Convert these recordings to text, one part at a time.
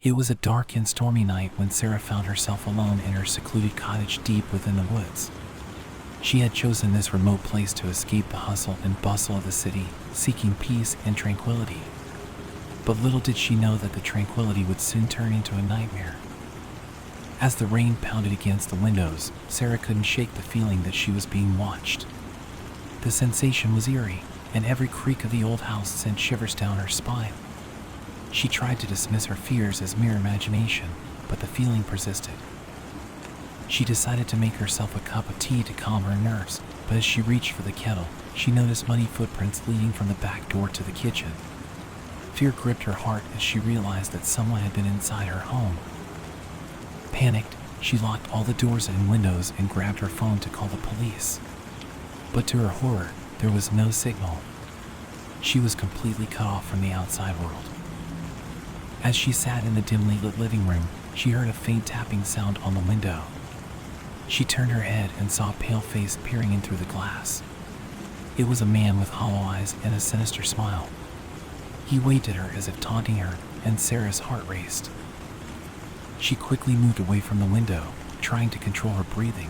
It was a dark and stormy night when Sarah found herself alone in her secluded cottage deep within the woods. She had chosen this remote place to escape the hustle and bustle of the city, seeking peace and tranquility. But little did she know that the tranquility would soon turn into a nightmare. As the rain pounded against the windows, Sarah couldn't shake the feeling that she was being watched. The sensation was eerie, and every creak of the old house sent shivers down her spine. She tried to dismiss her fears as mere imagination, but the feeling persisted. She decided to make herself a cup of tea to calm her nerves, but as she reached for the kettle, she noticed muddy footprints leading from the back door to the kitchen. Fear gripped her heart as she realized that someone had been inside her home. Panicked, she locked all the doors and windows and grabbed her phone to call the police. But to her horror, there was no signal. She was completely cut off from the outside world. As she sat in the dimly lit living room, she heard a faint tapping sound on the window. She turned her head and saw a pale face peering in through the glass. It was a man with hollow eyes and a sinister smile. He waved at her as if taunting her, and Sarah's heart raced. She quickly moved away from the window, trying to control her breathing.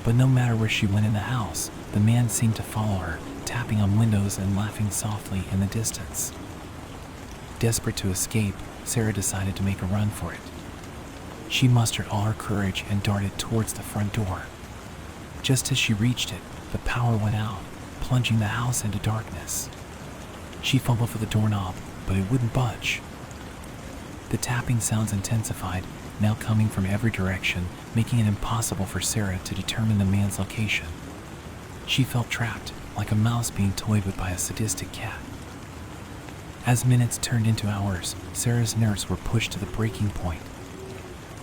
But no matter where she went in the house, the man seemed to follow her, tapping on windows and laughing softly in the distance. Desperate to escape, Sarah decided to make a run for it. She mustered all her courage and darted towards the front door. Just as she reached it, the power went out, plunging the house into darkness. She fumbled for the doorknob, but it wouldn't budge. The tapping sounds intensified, now coming from every direction, making it impossible for Sarah to determine the man's location. She felt trapped, like a mouse being toyed with by a sadistic cat. As minutes turned into hours, Sarah's nerves were pushed to the breaking point.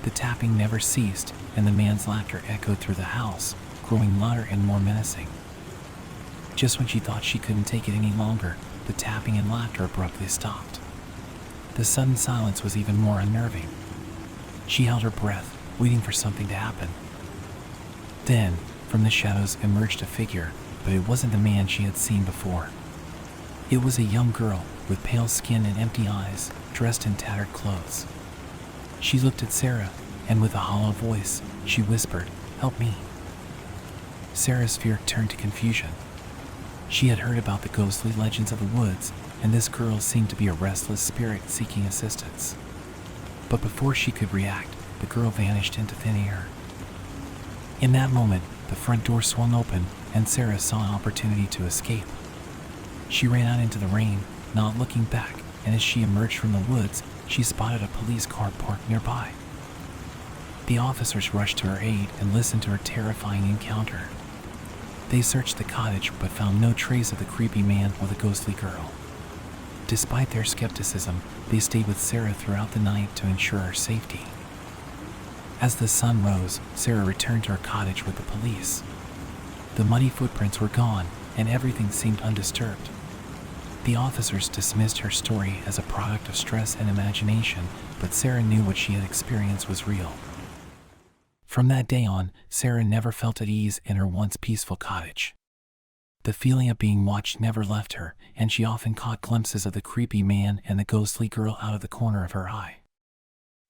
The tapping never ceased, and the man's laughter echoed through the house, growing louder and more menacing. Just when she thought she couldn't take it any longer, the tapping and laughter abruptly stopped. The sudden silence was even more unnerving. She held her breath, waiting for something to happen. Then, from the shadows emerged a figure, but it wasn't the man she had seen before. It was a young girl, with pale skin and empty eyes, dressed in tattered clothes. She looked at Sarah, and with a hollow voice, she whispered, "Help me." Sarah's fear turned to confusion. She had heard about the ghostly legends of the woods, and this girl seemed to be a restless spirit seeking assistance. But before she could react, the girl vanished into thin air. In that moment, the front door swung open, and Sarah saw an opportunity to escape. She ran out into the rain, not looking back, and as she emerged from the woods, she spotted a police car parked nearby. The officers rushed to her aid and listened to her terrifying encounter. They searched the cottage but found no trace of the creepy man or the ghostly girl. Despite their skepticism, they stayed with Sarah throughout the night to ensure her safety. As the sun rose, Sarah returned to her cottage with the police. The muddy footprints were gone, and everything seemed undisturbed. The officers dismissed her story as a product of stress and imagination, but Sarah knew what she had experienced was real. From that day on, Sarah never felt at ease in her once peaceful cottage. The feeling of being watched never left her, and she often caught glimpses of the creepy man and the ghostly girl out of the corner of her eye.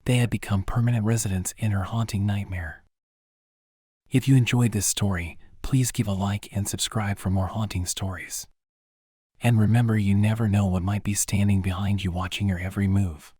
They had become permanent residents in her haunting nightmare. If you enjoyed this story, please give a like and subscribe for more haunting stories. And remember, you never know what might be standing behind you watching your every move.